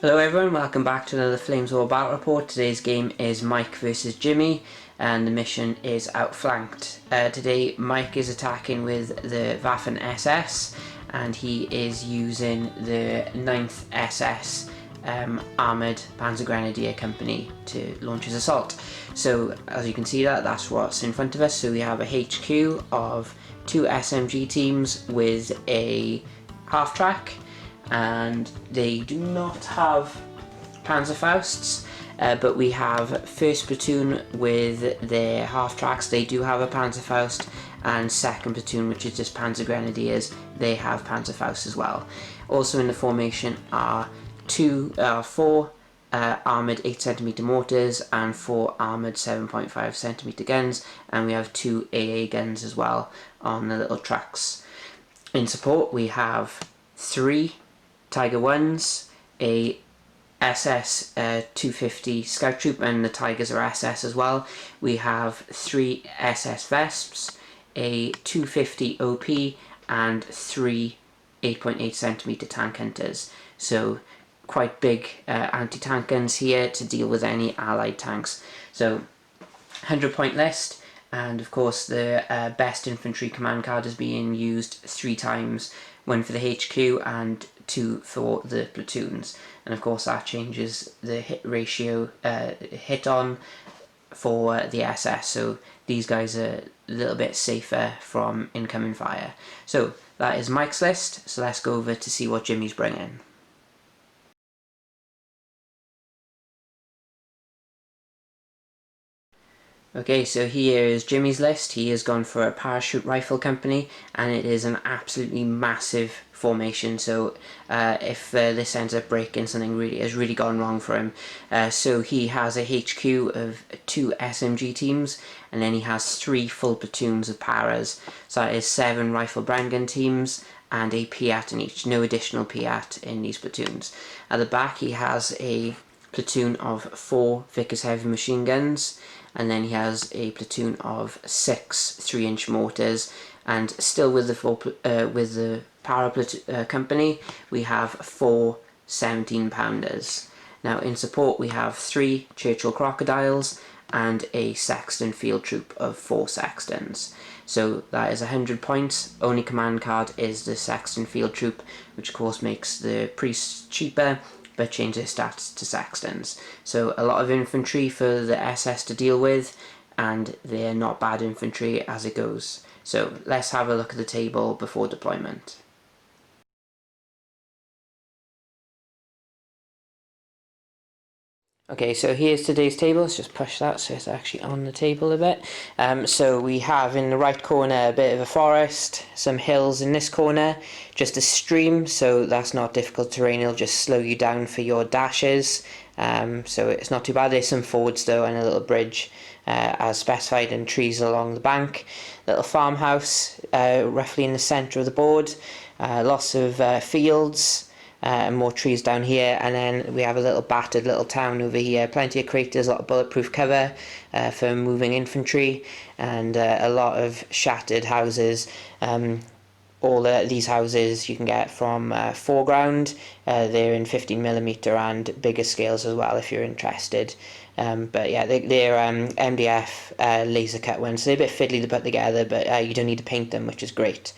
Hello everyone, welcome back to another Flames War Battle Report. Today's game is Mike versus Jimmy and the mission is Outflanked. Today Mike is attacking with the Waffen SS and he is using the 9th SS Armoured Panzergrenadier company to launch his assault. So as you can see that's what's in front of us. So we have a HQ of 2 SMG teams with a half-track, and they do not have Panzerfausts, but we have 1st Platoon with their half-tracks. They do have a Panzerfaust, and 2nd Platoon, which is just Panzergrenadiers, they have Panzerfausts as well. Also in the formation are 4 armoured 8cm mortars and 4 armoured 7.5cm guns, and we have 2 AA guns as well on the little trucks. In support we have 3 Tiger 1s, a SS 250 Scout Troop, and the Tigers are SS as well. We have 3 SS Vesps, a 250 OP, and 3 8.8cm tank hunters. So quite big anti-tank guns here to deal with any allied tanks. So 100-point list, and of course the best infantry command card is being used 3 times, 1 for the HQ and 2 for the platoons, and of course that changes the hit ratio hit on for the SS, so these guys are a little bit safer from incoming fire. So that is Mike's list, so let's go over to see what Jimmy's bringing. Okay, so here is Jimmy's list. He has gone for a Parachute rifle company, and it is an absolutely massive formation. So if this ends up breaking, something has really gone wrong for him. So he has a HQ of 2 SMG teams, and then he has 3 full platoons of paras. So that is 7 rifle brand gun teams and a Piat in each. No additional Piat in these platoons. At the back he has a platoon of 4 Vickers heavy machine guns, and then he has a platoon of 6 3-inch mortars, and still with the para company we have 4 17-pounders. Now in support we have 3 Churchill Crocodiles and a Sexton field troop of 4 Sextons. So that is 100 points. Only command card is the Sexton field troop, which of course makes the priests cheaper, but change their stats to Sextons. So a lot of infantry for the SS to deal with, and they're not bad infantry as it goes. So let's have a look at the table before deployment. Okay, so here's today's table. Let's just push that so it's actually on the table a bit. So we have in the right corner a bit of a forest, some hills in this corner, just a stream, so that's not difficult terrain, it'll just slow you down for your dashes. So it's not too bad. There's some fords though, and a little bridge as specified, and trees along the bank. Little farmhouse roughly in the centre of the board, lots of fields, and more trees down here, and then we have a little battered little town over here. Plenty of craters, a lot of bulletproof cover for moving infantry, and a lot of shattered houses. All these houses you can get from foreground. They're in 15mm and bigger scales as well if you're interested. But yeah, they're MDF laser cut ones, so they're a bit fiddly to put together, but you don't need to paint them, which is great.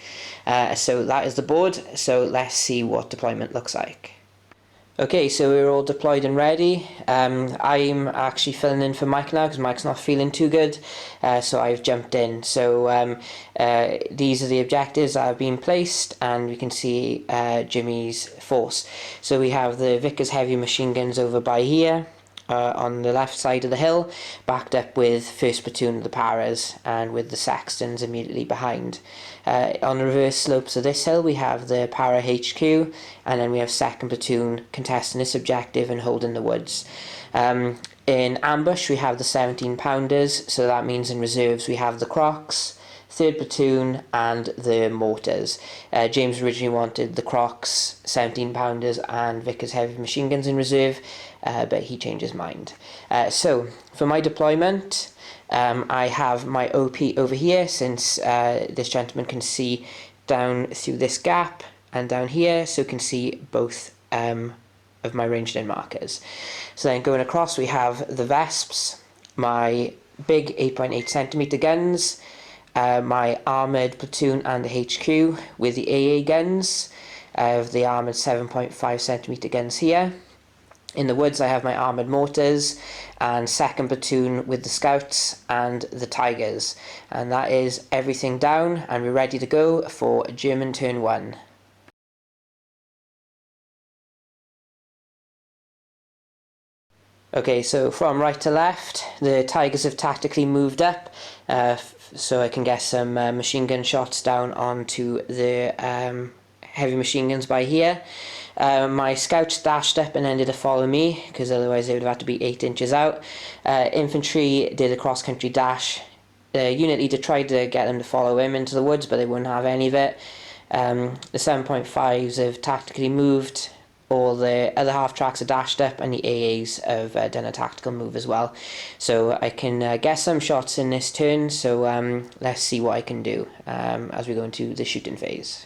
So that is the board, so let's see what deployment looks like. Okay, so we're all deployed and ready. I'm actually filling in for Mike now because Mike's not feeling too good, so I've jumped in. So these are the objectives that have been placed, and we can see Jimmy's force. So we have the Vickers heavy machine guns over by here, on the left side of the hill, backed up with 1st Platoon of the paras, and with the Sextons immediately behind. On the reverse slopes of this hill we have the para HQ, and then we have 2nd Platoon contesting this objective and holding the woods. In ambush we have the 17-pounders, so that means in reserves we have the Crocs, 3rd Platoon and the mortars. James originally wanted the Crocs, 17-pounders and Vickers heavy machine guns in reserve, but he changed his mind. So for my deployment, I have my OP over here, since this gentleman can see down through this gap and down here, so can see both of my ranged in markers. So then going across we have the Vesps, my big 8.8cm guns, my armoured platoon and the HQ with the AA guns, the armoured 7.5cm guns here. In the woods I have my armoured mortars and second platoon with the scouts and the tigers, and that is everything down and we're ready to go for German turn 1. Okay, so from right to left, the tigers have tactically moved up, so I can get some machine gun shots down onto the heavy machine guns by here. My scouts dashed up and ended to follow me, because otherwise they would have had to be 8 inches out. Infantry did a cross-country dash. The unit leader tried to get them to follow him into the woods, but they wouldn't have any of it. The 7.5s have tactically moved. All the other half tracks are dashed up, and the AAs have done a tactical move as well. So I can get some shots in this turn, so let's see what I can do as we go into the shooting phase.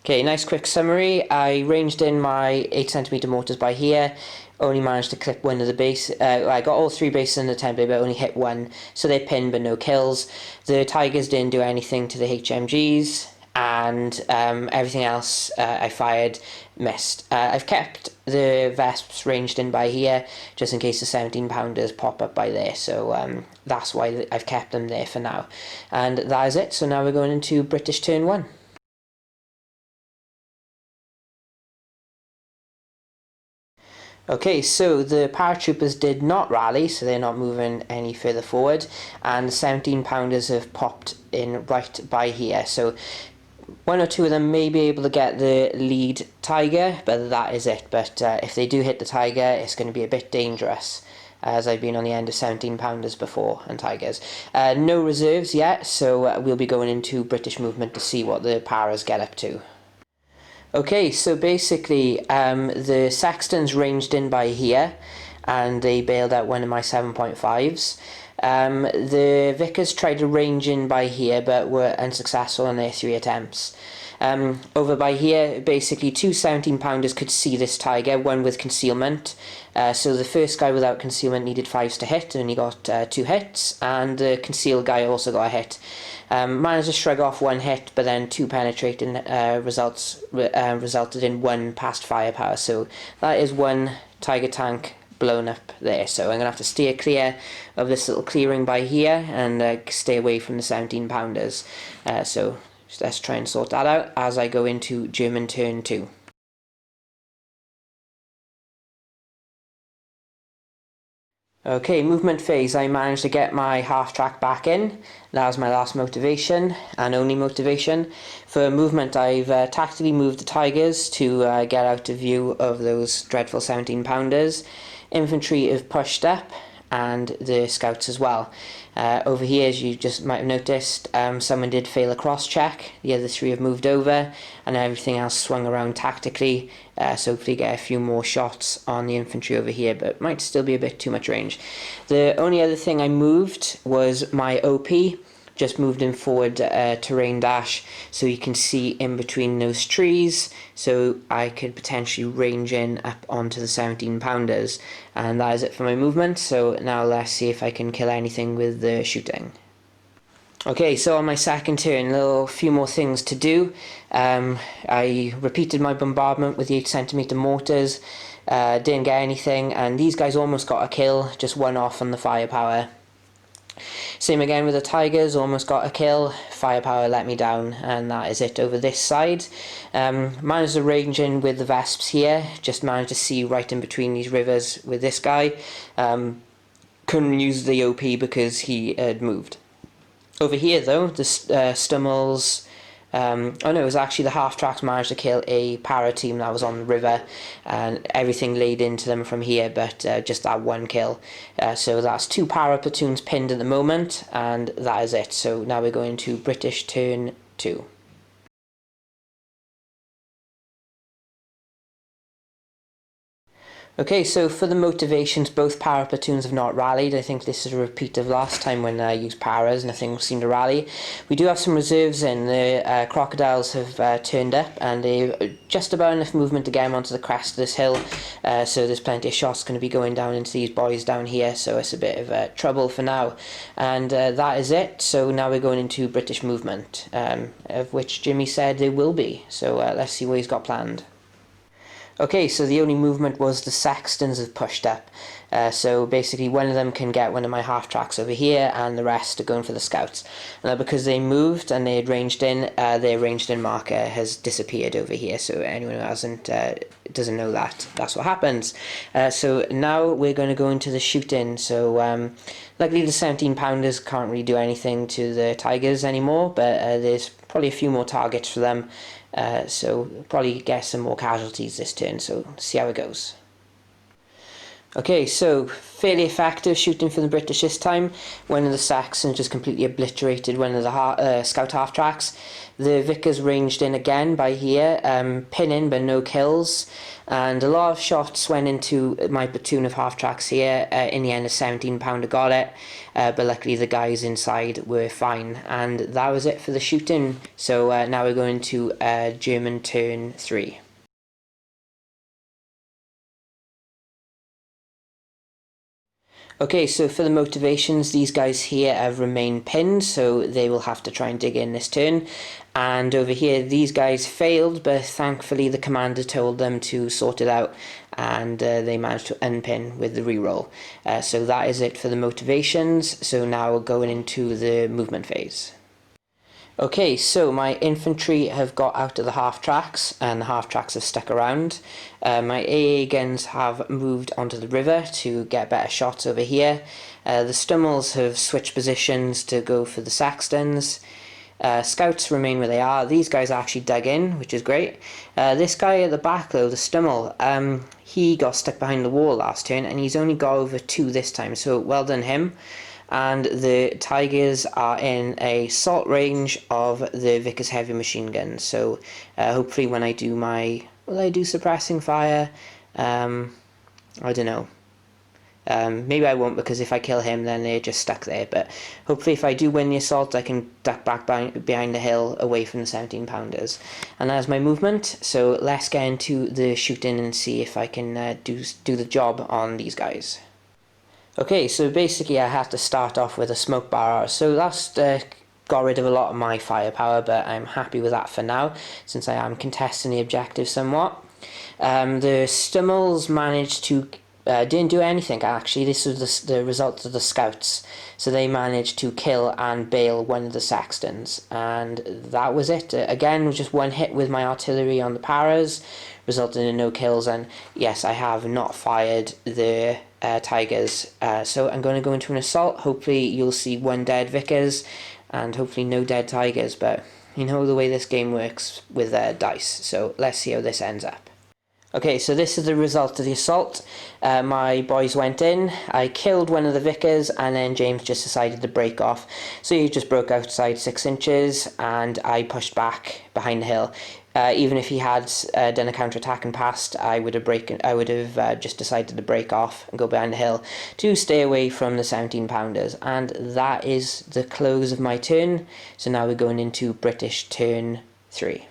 Okay, nice quick summary. I ranged in my 8cm mortars by here, only managed to clip one of the base. I got all 3 bases in the template, but only hit 1, so they pinned but no kills. The Tigers didn't do anything to the HMGs, and everything else I fired missed. I've kept the Vesps ranged in by here, just in case the 17-pounders pop up by there, so that's why I've kept them there for now. And that is it, so now we're going into British turn 1. Okay, so the paratroopers did not rally, so they're not moving any further forward, and the 17-pounders have popped in right by here, so 1 or 2 of them may be able to get the lead Tiger, but that is it. But if they do hit the Tiger, it's going to be a bit dangerous, as I've been on the end of 17-pounders before and Tigers. No reserves yet, so we'll be going into British movement to see what the paras get up to. Okay, so basically the Sextons ranged in by here, and they bailed out one of my 7.5s. The Vickers tried to range in by here, but were unsuccessful in their 3 attempts. Over by here, basically 2 17-pounders could see this Tiger, one with concealment. So the first guy without concealment needed 5s to hit, and he got 2 hits, and the concealed guy also got a hit. Managed to shrug off 1 hit, but then 2 penetrating resulted in 1 past firepower. So that is 1 Tiger tank blown up there, so I'm going to have to steer clear of this little clearing by here and stay away from the 17-pounders. So let's try and sort that out as I go into German turn 2. Okay, movement phase. I managed to get my half track back in. That was my last motivation and only motivation. For movement, I've tactically moved the Tigers to get out of view of those dreadful 17-pounders. Infantry have pushed up, and the scouts as well. Over here, as you just might have noticed, someone did fail a cross check. The other 3 have moved over, and everything else swung around tactically, so hopefully get a few more shots on the infantry over here, but might still be a bit too much range. The only other thing I moved was my OP. Just moved him forward terrain dash, so you can see in between those trees, so I could potentially range in up onto the 17-pounders. And that is it for my movement, so now let's see if I can kill anything with the shooting. Okay, so on my second turn, a few more things to do. I repeated my bombardment with the 8cm mortars, didn't get anything, and these guys almost got a kill, just 1 off on the firepower. Same again with the Tigers, almost got a kill, firepower let me down, and that is it over this side. Managed to range in with the Vesps here, just managed to see right in between these rivers with this guy. Couldn't use the OP because he had moved. Over here though, the Stummels, oh no, it was actually the half-tracks managed to kill a para team that was on the river, and everything laid into them from here, but just that 1 kill. So that's 2 para platoons pinned at the moment, and that is it. So now we're going to British turn 2. Okay, so for the motivations, both para platoons have not rallied. I think this is a repeat of last time when I used paras, nothing seemed to rally. We do have some reserves in. The crocodiles have turned up, and they've just about enough movement to get them onto the crest of this hill, so there's plenty of shots going to be going down into these boys down here, so it's a bit of trouble for now. And that is it, so now we're going into British movement, of which Jimmy said there will be, so let's see what he's got planned. Okay, so the only movement was the Saxtons have pushed up. So basically one of them can get one of my half-tracks over here, and the rest are going for the scouts. Now because they moved and they had ranged in, their ranged in marker has disappeared over here, so anyone who doesn't know that, that's what happens. So now we're going to go into the shoot-in. So luckily the 17-pounders can't really do anything to the Tigers anymore, but there's probably a few more targets for them. So probably get some more casualties this turn, so see how it goes. Okay, so fairly effective shooting for the British this time. One of the Saxons just completely obliterated one of the scout half-tracks. The Vickers ranged in again by here, pinning but no kills. And a lot of shots went into my platoon of half-tracks here. In the end, a 17-pounder got it. But luckily the guys inside were fine. And that was it for the shooting. So now we're going to German turn 3. Okay, so for the motivations, these guys here have remained pinned, so they will have to try and dig in this turn. And over here, these guys failed, but thankfully the commander told them to sort it out, and they managed to unpin with the reroll. So that is it for the motivations, so now we're going into the movement phase. Okay, so my infantry have got out of the half-tracks, and the half-tracks have stuck around. My AA guns have moved onto the river to get better shots over here. The Stummels have switched positions to go for the Saxtons. Scouts remain where they are. These guys actually dug in, which is great. This guy at the back though, the Stummel, he got stuck behind the wall last turn, and he's only got over 2 this time, so well done him. And the Tigers are in a assault range of the Vickers heavy machine guns, so hopefully when I do my... will I do suppressing fire? I don't know. Maybe I won't, because if I kill him then they're just stuck there, but hopefully if I do win the assault I can duck back behind the hill away from the 17-pounders. And that's my movement, so let's get into the shooting and see if I can do the job on these guys. Okay, so basically I have to start off with a smoke barrage, so that's got rid of a lot of my firepower, but I'm happy with that for now, since I am contesting the objective somewhat. The Stummels managed to... didn't do anything actually. This was the result of the scouts, so they managed to kill and bail one of the Saxtons, and that was it. Again, just one hit with my artillery on the paras, resulted in no kills, and yes, I have not fired the Tigers, so I'm going to go into an assault. Hopefully you'll see 1 dead Vickers and hopefully no dead Tigers, but you know the way this game works with dice, so let's see how this ends up. Okay, so this is the result of the assault. My boys went in, I killed one of the Vickers, and then James just decided to break off. So he just broke outside 6 inches, and I pushed back behind the hill. Even if he had done a counter-attack and passed, I would have just decided to break off and go behind the hill to stay away from the 17-pounders. And that is the close of my turn. So now we're going into British turn 3.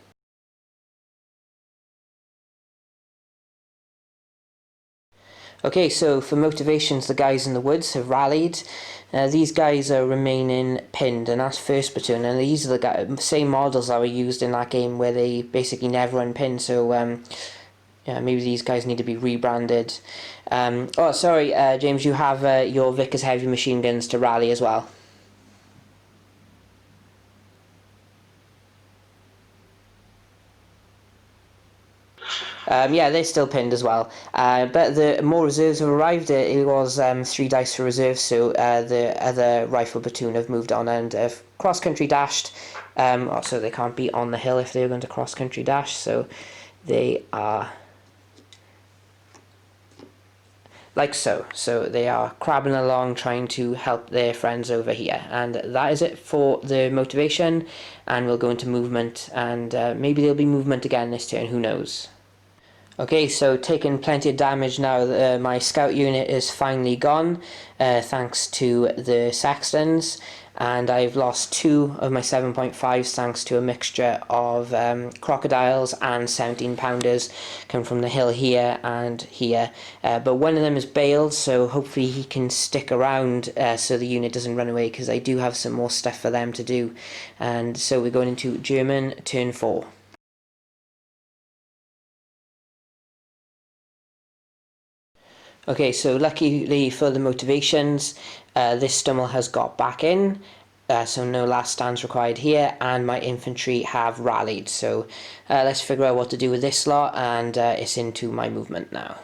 Okay, so for motivations, the guys in the woods have rallied. These guys are remaining pinned, and that's first platoon, and these are the same models that were used in that game where they basically never unpinned, so yeah, maybe these guys need to be rebranded. Oh, sorry, James, you have your Vickers heavy machine guns to rally as well. Yeah, they're still pinned as well. But the more reserves have arrived. It was 3 dice for reserves, so the other rifle platoon have moved on and have cross-country dashed. Also, they can't be on the hill if they're going to cross-country dash, so they are like so. So they are crabbing along trying to help their friends over here. And that is it for the motivation, and we'll go into movement, and maybe there'll be movement again this turn, who knows. Okay, so taking plenty of damage now. My scout unit is finally gone, thanks to the Saxtons, and I've lost 2 of my 7.5s thanks to a mixture of crocodiles and 17 pounders come from the hill here and here. But one of them is bailed, so hopefully he can stick around so the unit doesn't run away, because I do have some more stuff for them to do. And so we're going into German turn 4. Okay, so luckily for the motivations, this Stummel has got back in, so no last stands required here, and my infantry have rallied. So let's figure out what to do with this lot, and it's into my movement now.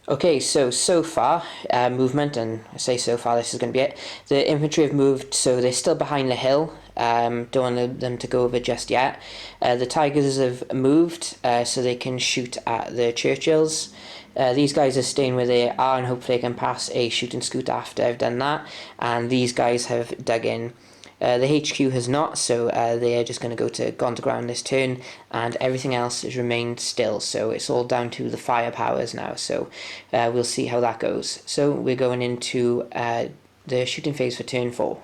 Okay, so far, movement, and I say so far, this is going to be it. The infantry have moved, so they're still behind the hill. Don't want them to go over just yet. The Tigers have moved, so they can shoot at the Churchills. These guys are staying where they are, and hopefully I can pass a shooting scoot after I've done that. And these guys have dug in. The HQ has not, so they are just going to go gone to ground this turn, and everything else has remained still. So it's all down to the firepowers now. So we'll see how that goes. So we're going into the shooting phase for turn 4.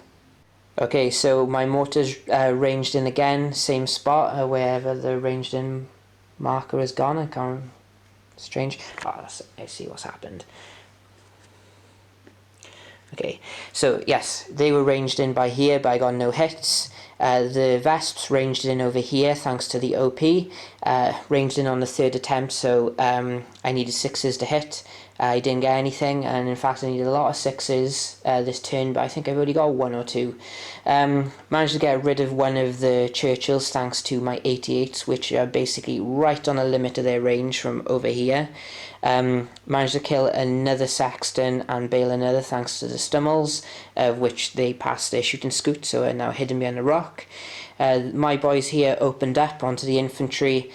Okay, so my mortars ranged in again, same spot wherever the ranged in marker is gone. I can't. Strange. Oh, I see what's happened. Okay, so yes, they were ranged in by here, but I got no hits. The Vesps ranged in over here thanks to the OP. Ranged in on the 3rd attempt, so I needed 6s to hit. I didn't get anything, and in fact I needed a lot of 6s this turn, but I think I've only got 1 or 2. Managed to get rid of one of the Churchills thanks to my 88s, which are basically right on the limit of their range from over here. Managed to kill another Saxton and bail another thanks to the Stummels, of which they passed their shooting scoot, so are now hidden behind a rock. My boys here opened up onto the infantry.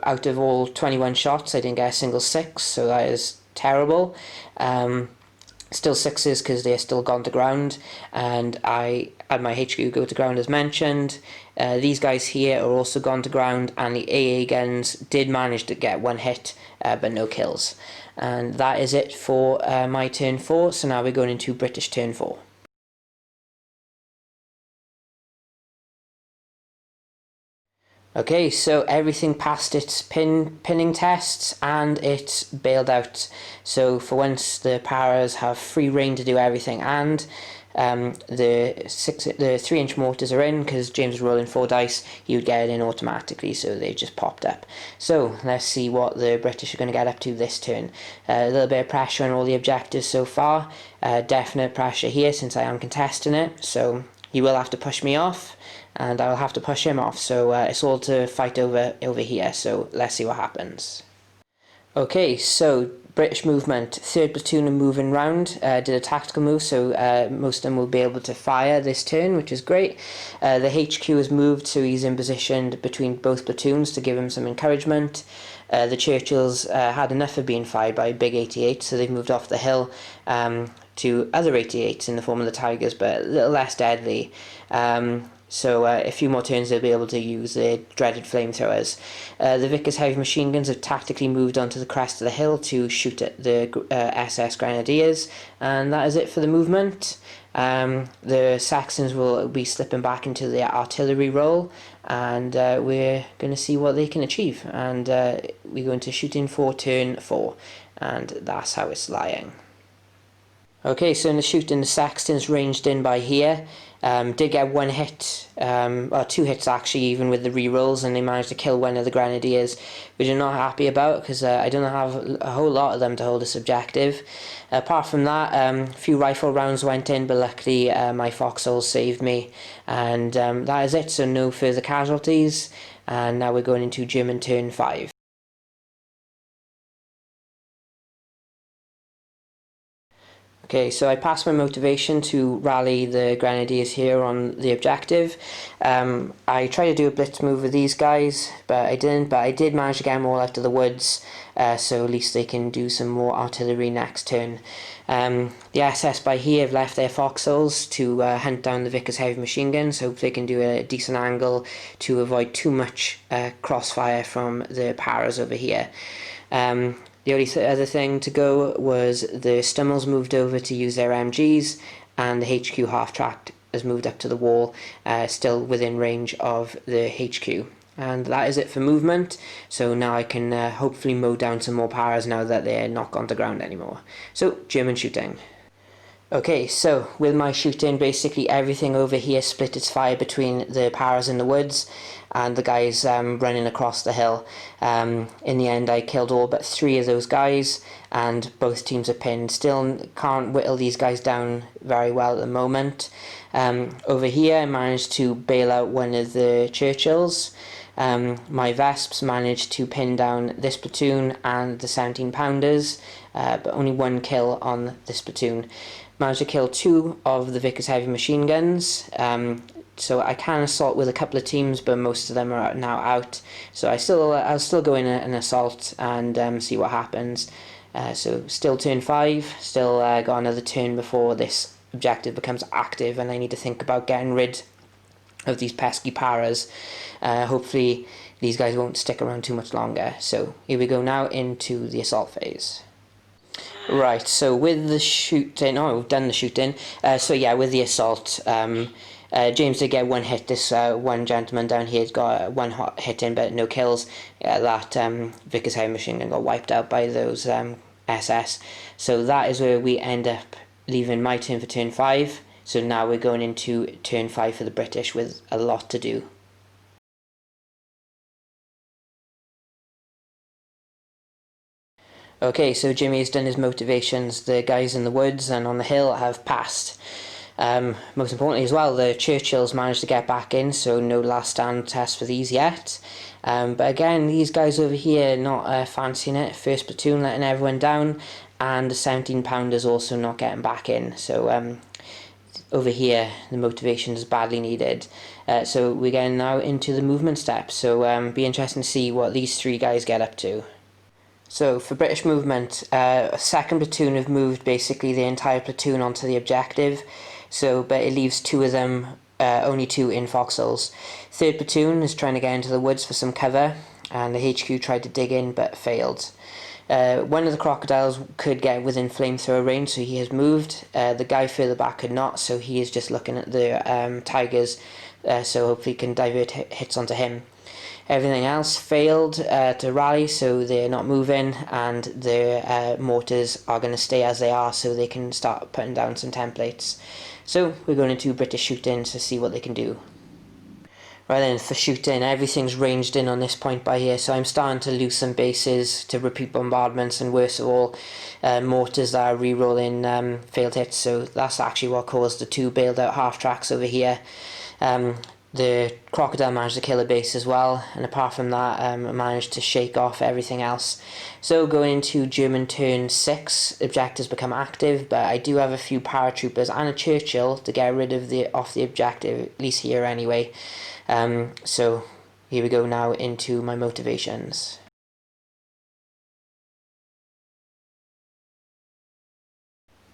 Out of all 21 shots, I didn't get a single 6, so that is terrible. Still 6s because they're still gone to ground, and I had my HQ go to ground as mentioned. These guys here are also gone to ground, and the AA guns did manage to get 1 hit, but no kills. And that is it for my turn 4, so now we're going into British turn 4. Okay, so everything passed its pinning tests, and it's bailed out. So for once, the Paras have free reign to do everything, and the 3-inch mortars are in because James was rolling 4 dice. He would get it in automatically, so they just popped up. So let's see what the British are going to get up to this turn. A little bit of pressure on all the objectives so far. Definite pressure here since I am contesting it. So he will have to push me off, and I'll have to push him off, so it's all to fight over here, so let's see what happens. Okay, so British movement, 3rd platoon are moving round, did a tactical move, so most of them will be able to fire this turn, which is great. The HQ has moved, so he's in position between both platoons to give him some encouragement. The Churchills had enough of being fired by a big 88, so they've moved off the hill to other 88s in the form of the Tigers, but a little less deadly. So a few more turns they'll be able to use their dreaded flamethrowers. The Vickers heavy machine guns have tactically moved onto the crest of the hill to shoot at the SS Grenadiers, and that is it for the movement. The Saxons will be slipping back into their artillery role, and we're going to see what they can achieve. And we're going to shoot in for turn 4, and that's how it's lying. Okay, so in the shooting, the Saxtons ranged in by here. Did get 1 hit, or 2 hits actually, even with the rerolls, and they managed to kill one of the Grenadiers, which I'm not happy about because I don't have a whole lot of them to hold this objective. Apart from that, a few rifle rounds went in, but luckily my foxholes saved me, and that is it, so no further casualties, and now we're going into German turn 5. Okay, so I passed my motivation to rally the Grenadiers here on the objective. I tried to do a blitz move with these guys, but I didn't. But I did manage to get them all out of the woods, so at least they can do some more artillery next turn. The SS by here have left their foxholes to hunt down the Vickers heavy machine guns. Hope they can do a decent angle to avoid too much crossfire from the paras over here. The only other thing to go was the Stummels moved over to use their MGs, and the HQ half-track has moved up to the wall, still within range of the HQ. And that is it for movement, so now I can hopefully mow down some more paras now that they're not on the ground anymore. So, German shooting. Okay, so with my shooting, basically everything over here split its fire between the paras in the woods and the guys running across the hill. In the end, I killed all but 3 of those guys, and both teams are pinned. Still can't whittle these guys down very well at the moment. Over here, I managed to bail out one of the Churchills. My Vesps managed to pin down this platoon and the 17 pounders, but only 1 kill on this platoon. Managed to kill 2 of the Vickers heavy machine guns. So I can assault with a couple of teams, but most of them are now out. So I'll still go in an assault and see what happens. So still turn 5, still got another turn before this objective becomes active, and I need to think about getting rid of these pesky paras. Hopefully these guys won't stick around too much longer. So here we go now into the assault phase. Right, so with the shooting, we've done the shooting. So yeah, with the assault, James did get 1 hit. This one gentleman down here got 1 hot hit in, but no kills. That Vickers heavy machine gun got wiped out by those SS. So that is where we end up leaving my turn for turn 5. So now we're going into turn 5 for the British with a lot to do. Okay, so Jimmy has done his motivations. The guys in the woods and on the hill have passed. Most importantly as well, the Churchills managed to get back in, so no last stand test for these yet. But again, these guys over here not fancying it. First platoon letting everyone down, and the 17 pounders also not getting back in. So over here, the motivation is badly needed. So we're getting now into the movement step. So be interesting to see what these 3 guys get up to. So for British movement, a second platoon have moved basically the entire platoon onto the objective. So, but it leaves 2 of them, only 2 in foxholes. Third platoon is trying to get into the woods for some cover, and the HQ tried to dig in but failed. One of the crocodiles could get within flamethrower range, so he has moved. The guy further back could not, so he is just looking at the tigers, so hopefully he can divert hits onto him. Everything else failed to rally, so they're not moving, and their mortars are going to stay as they are, so they can start putting down some templates. So we're going into British shooting to see what they can do. Right then, for shooting, everything's ranged in on this point by here, so I'm starting to lose some bases to repeat bombardments, and worst of all, mortars that are re-rolling failed hits, so that's actually what caused the 2 bailed out half-tracks over here. The crocodile managed to kill a base as well, and apart from that, I managed to shake off everything else. So going into German turn 6, objectives become active, but I do have a few paratroopers and a Churchill to get rid of off the objective, at least here anyway. So here we go now into my motivations.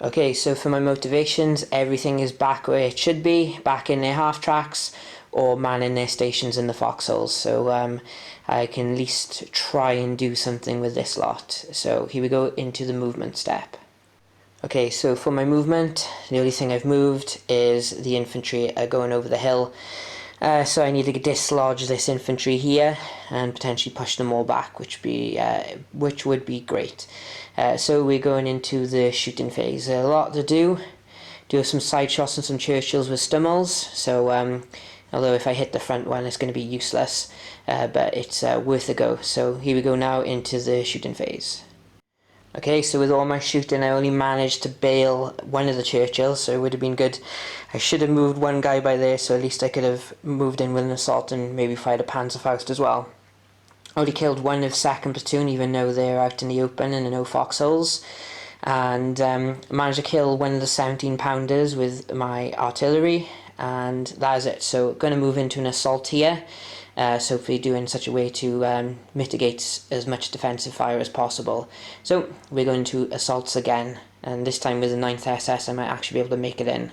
Okay, so for my motivations, everything is back where it should be, back in their half-tracks, or manning their stations in the foxholes. So I can at least try and do something with this lot. So here we go into the movement step. Okay, so for my movement, the only thing I've moved is the infantry going over the hill. So I need to dislodge this infantry here and potentially push them all back, which would be great. So we're going into the shooting phase. A lot to do. Do some side shots and some Churchills with Stummels. So although if I hit the front one, it's going to be useless, but it's worth a go. So here we go now into the shooting phase. Okay, so with all my shooting, I only managed to bail one of the Churchills, so it would have been good. I should have moved one guy by there, so at least I could have moved in with an assault and maybe fired a Panzerfaust as well. I only killed one of second platoon, even though they're out in the open and no foxholes. and managed to kill one of the 17 pounders with my artillery, and that is it. So going to move into an assault here, so hopefully do in such a way to mitigate as much defensive fire as possible. So we're going to assaults again, and this time with the 9th SS I might actually be able to make it in.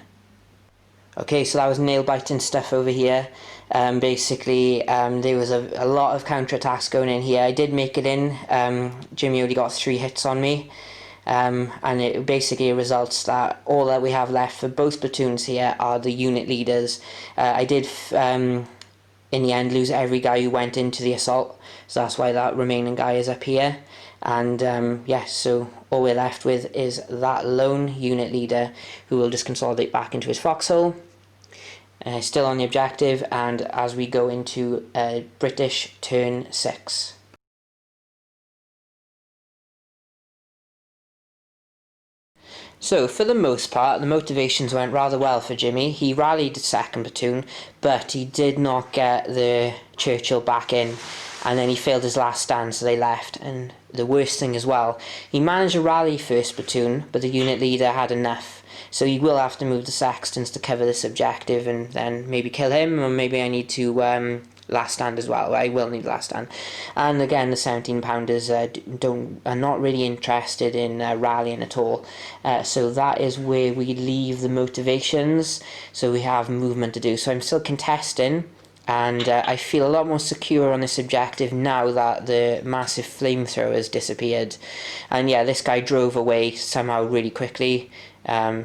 Okay, so that was nail-biting stuff over here. Basically, there was a lot of counter-attacks going in here. I did make it in. Jimmy only got 3 hits on me. And it basically results that all that we have left for both platoons here are the unit leaders. I did, in the end, lose every guy who went into the assault. So that's why that remaining guy is up here. And yes, so all we're left with is that lone unit leader, who will just consolidate back into his foxhole. Still on the objective, and as we go into British turn 6. So for the most part, the motivations went rather well for Jimmy. He rallied the 2nd platoon, but he did not get the Churchill back in, and then he failed his last stand, so they left. And the worst thing as well, he managed to rally 1st platoon, but the unit leader had enough. So you will have to move the Saxtons to cover this objective, and then maybe kill him, or maybe I need to last stand as well. I will need last stand. And again, the 17 pounders are not really interested in rallying at all. So that is where we leave the motivations. So we have movement to do. So I'm still contesting, and I feel a lot more secure on this objective now that the massive flamethrower has disappeared. And yeah, this guy drove away somehow really quickly.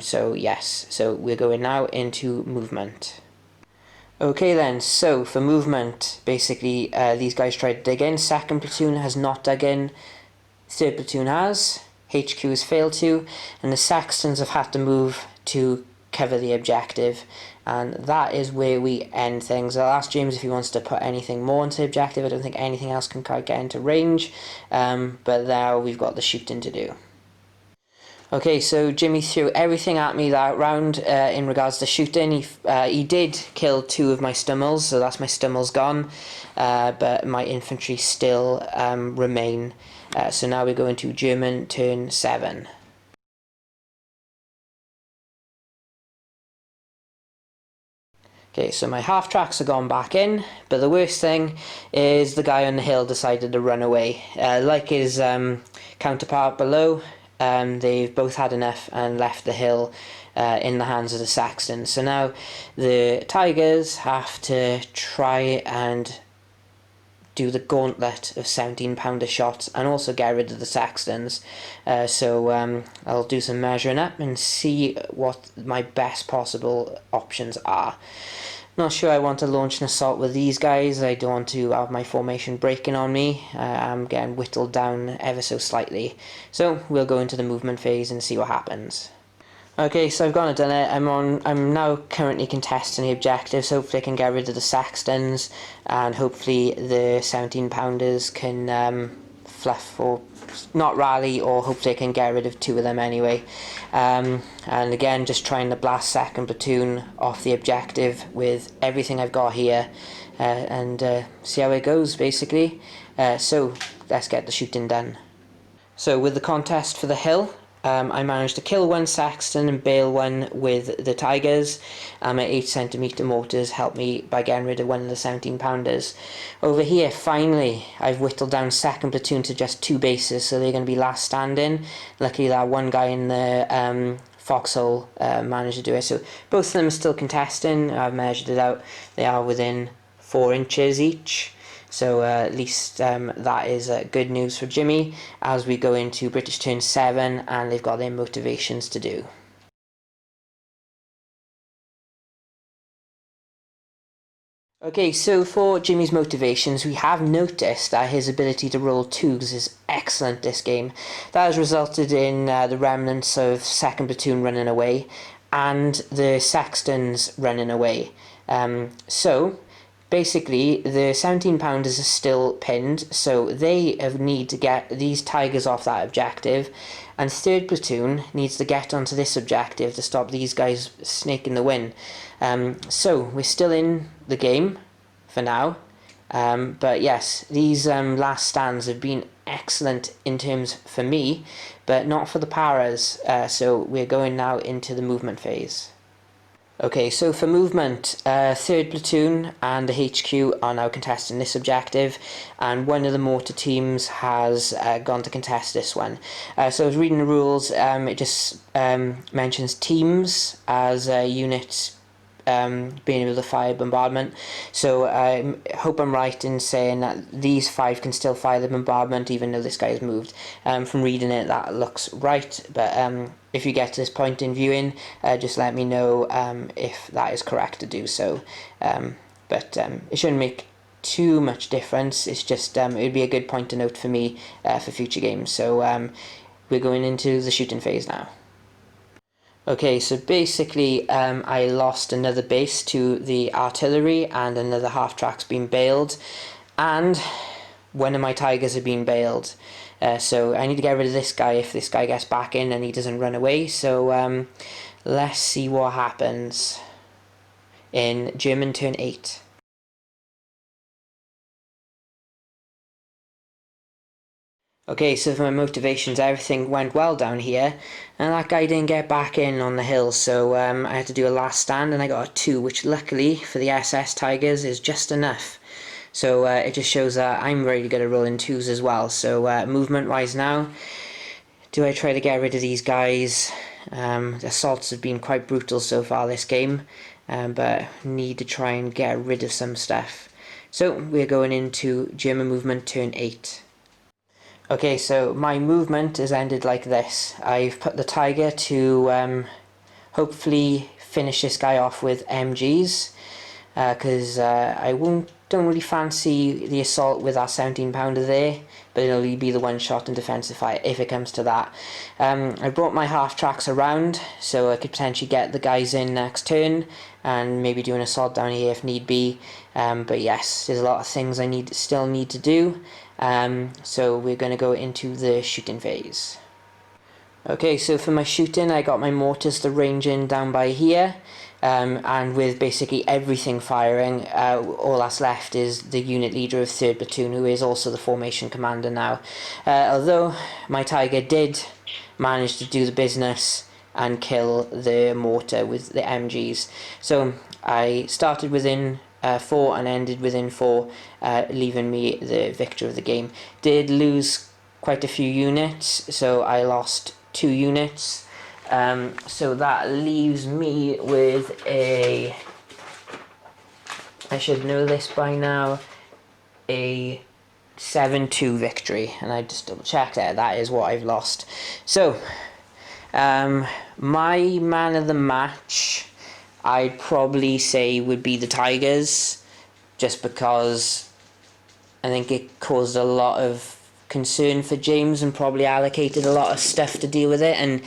So yes, so we're going now into movement. Okay then, so for movement, basically these guys tried to dig in. 2nd platoon has not dug in, 3rd platoon has, HQ has failed to, and the Saxtons have had to move to cover the objective, and that is where we end things. I'll ask James if he wants to put anything more into the objective. I don't think anything else can quite get into range, but now we've got the shooting to do. Okay, so Jimmy threw everything at me that round in regards to shooting. He did kill 2 of my Stummels, so that's my Stummels gone, but my infantry still remain. So now we go into German turn 7. Okay, so my half-tracks are gone back in, but the worst thing is the guy on the hill decided to run away. Like his counterpart below, they've both had enough and left the hill in the hands of the Saxtons. So now the Tigers have to try and do the gauntlet of 17 pounder shots and also get rid of the Saxtons. So I'll do some measuring up and see what my best possible options are. Not sure I want to launch an assault with these guys. I don't want to have my formation breaking on me. I'm getting whittled down ever so slightly. So we'll go into the movement phase and see what happens. Okay, so I've gone and done it. I'm now currently contesting the objective, so hopefully I can get rid of the Saxtons, and hopefully the 17 pounders can fluff or not rally, or hopefully I can get rid of 2 of them anyway. And again, just trying to blast 2nd platoon off the objective with everything I've got here, and see how it goes basically. So let's get the shooting done. So with the contest for the hill, I managed to kill 1 Saxton and bail 1 with the Tigers. My 8cm mortars helped me by getting rid of 1 of the 17 pounders. Over here, finally, I've whittled down 2nd platoon to just 2 bases, so they're going to be last standing. Luckily, that one guy in the foxhole managed to do it. So both of them are still contesting. I've measured it out. They are within 4 inches each. So at least that is good news for Jimmy as we go into British turn 7, and they've got their motivations to do. Okay, so for Jimmy's motivations, we have noticed that his ability to roll 2s is excellent this game. That has resulted in the remnants of 2nd platoon running away and the Saxtons running away. So basically, the 17 pounders are still pinned, so they need to get these Tigers off that objective, and 3rd platoon needs to get onto this objective to stop these guys snaking the win. So we're still in the game for now, but yes, these last stands have been excellent in terms for me, but not for the paras, so we're going now into the movement phase. Okay, so for movement, 3rd Platoon and the HQ are now contesting this objective, and one of the mortar teams has gone to contest this one. So I was reading the rules, it just mentions teams as units being able to fire bombardment. So I hope I'm right in saying that these 5 can still fire the bombardment even though this guy has moved. From reading it, that looks right, but if you get to this point in viewing, just let me know if that is correct to do so. But it shouldn't make too much difference. It's just it would be a good point to note for me for future games. So we're going into the shooting phase now. Okay, so basically I lost another base to the artillery and another half-track's been bailed, and one of my tigers have been bailed. So I need to get rid of this guy if this guy gets back in and he doesn't run away. So let's see what happens in German turn 8. Okay, so for my motivations, everything went well down here, and that guy didn't get back in on the hill, so I had to do a last stand, and I got a 2, which luckily for the SS Tigers is just enough. So it just shows that I'm really good at rolling 2s as well. So movement-wise now, do I try to get rid of these guys? The assaults have been quite brutal so far this game, but need to try and get rid of some stuff. So we're going into German movement turn 8. Okay, so my movement has ended like this. I've put the tiger to hopefully finish this guy off with MGs, because I don't really fancy the assault with our 17-pounder there, but it'll only be the one shot and defensive fire if it comes to that. I brought my half-tracks around so I could potentially get the guys in next turn and maybe do an assault down here if need be. But yes, there's a lot of things I still need to do. So we're going to go into the shooting phase. Okay, so for my shooting, I got my mortars to range in down by here, and with basically everything firing, all that's left is the unit leader of 3rd Platoon, who is also the formation commander now. Although my tiger did manage to do the business and kill the mortar with the MGs. So I started within 4 and ended within 4, leaving me the victor of the game. Did lose quite a few units, so I lost 2 units. So that leaves me with a, I should know this by now, a 7-2 victory, and I just double checked that is what I've lost. So my man of the match, I'd probably say would be the Tigers, just because I think it caused a lot of concern for James and probably allocated a lot of stuff to deal with it, and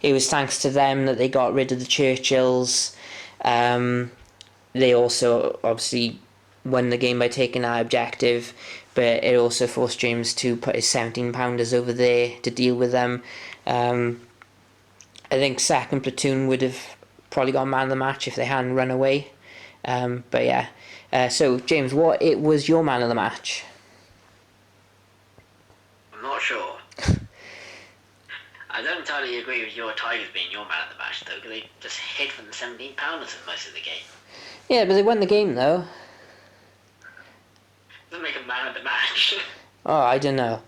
it was thanks to them that they got rid of the Churchills. They also obviously won the game by taking our objective, but it also forced James to put his 17-pounders over there to deal with them. I think 2nd Platoon would have probably got man of the match if they hadn't run away. But yeah, so James, what was your man of the match? I'm not sure. I don't entirely agree with your Tigers being your man of the match, though, because they just hid from the 17-pounders for most of the game. Yeah, but they won the game, though. Doesn't make a man of the match. Oh, I don't know.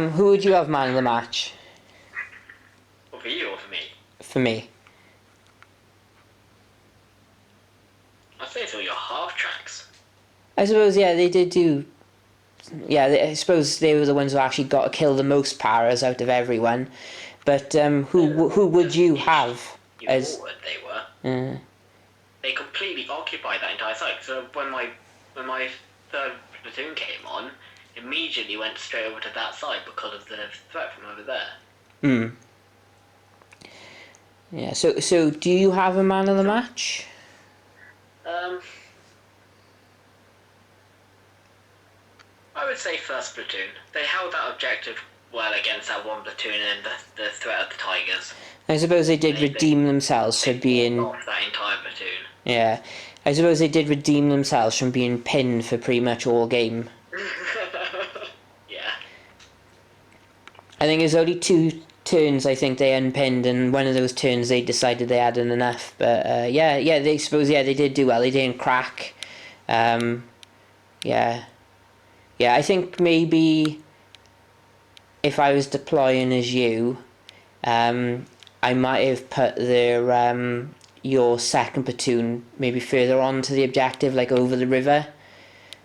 Who would you have man of the match? Well, for you or for me? For me. I'd say it's all your half-tracks. I suppose, yeah, they did do... Yeah, I suppose they were the ones who actually got to kill the most paras out of everyone. But who would you have as... Forward, they were. They completely occupied that entire site. So when my 3rd Platoon came on, immediately went straight over to that side because of the threat from over there. Yeah, so do you have a man of the match? I would say 1st Platoon. They held that objective well against that 1 platoon and the threat of the Tigers. I suppose they did redeem themselves for being... off that entire platoon. Yeah, I suppose they did redeem themselves from being pinned for pretty much all game. Yeah. I think it's only 2 turns I think they unpinned, and one of those turns they decided they hadn't enough. But yeah, they did do well. They didn't crack. Yeah, I think maybe if I was deploying as you, I might have put your second platoon maybe further on to the objective, like over the river.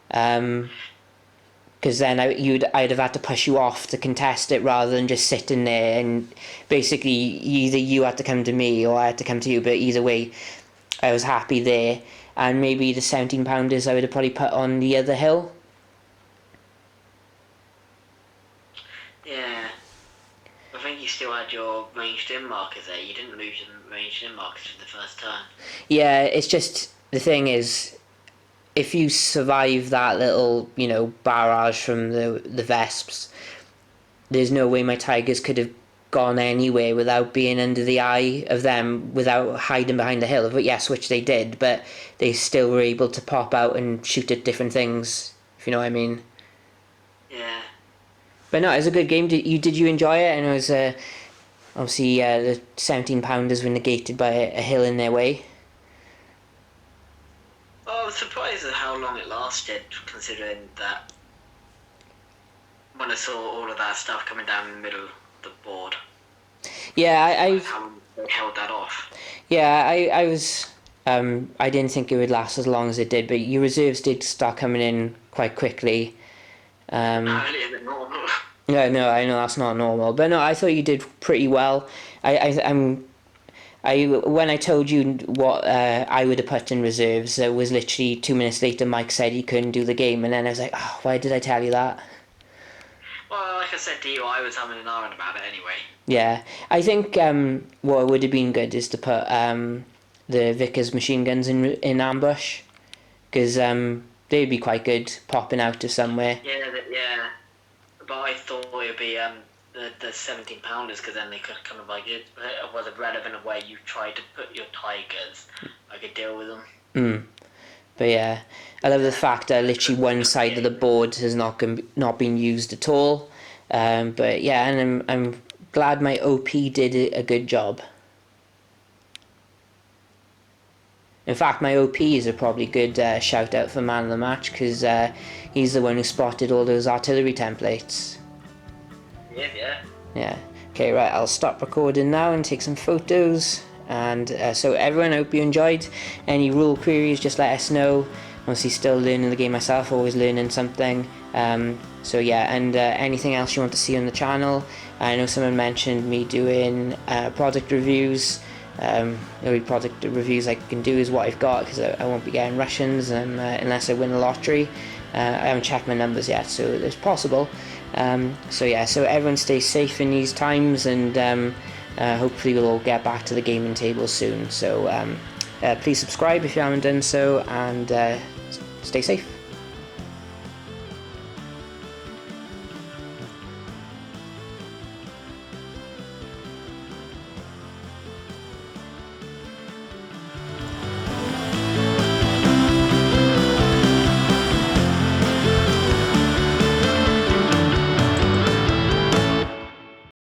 Because then I'd have had to push you off to contest it rather than just sitting there, and basically either you had to come to me or I had to come to you, but either way I was happy there. And maybe the 17 pounders I would have probably put on the other hill. Yeah, I think you still had your ranged in markers there. You didn't lose your ranged in markers for the first turn. Yeah, it's just, the thing is, if you survive that little, barrage from the Vesps, there's no way my Tigers could have gone anywhere without being under the eye of them, without hiding behind the hill. But yes, which they did, but they still were able to pop out and shoot at different things, if you know what I mean. Yeah. But no, it was a good game. Did you enjoy it? And it was obviously the 17 pounders were negated by a hill in their way. Well, I was surprised at how long it lasted, considering that when I saw all of that stuff coming down in the middle of the board. Yeah, how long they held that off. Yeah, I was. I didn't think it would last as long as it did, but your reserves did start coming in quite quickly. Earlier than normal. No, I know that's not normal, but no, I thought you did pretty well. When I told you what I would have put in reserves, it was literally 2 minutes later. Mike said he couldn't do the game, and then I was like, oh, why did I tell you that? Well, like I said to you, I was having an iron about it anyway. Yeah, I think what would have been good is to put the Vickers machine guns in ambush, because they'd be quite good popping out of somewhere. Yeah. But I thought it would be the 17 pounders, because then they could kind of like it was a relevant way you tried to put your Tigers. I could deal with them. But yeah, I love the fact that literally one side of the board has not been used at all. But yeah, and I'm glad my OP did a good job. In fact, my OPs are probably good shout out for man of the match, because he's the one who spotted all those artillery templates. Yeah. Okay, right, I'll stop recording now and take some photos. And so everyone, I hope you enjoyed. Any rule queries, just let us know. Obviously still learning the game myself, always learning something. So yeah, and anything else you want to see on the channel. I know someone mentioned me doing product reviews. The only product reviews I can do is what I've got, because I won't be getting Russians unless I win the lottery. I haven't checked my numbers yet, so it's possible. So yeah, so everyone stay safe in these times, and hopefully we'll all get back to the gaming table soon. So please subscribe if you haven't done so, and stay safe.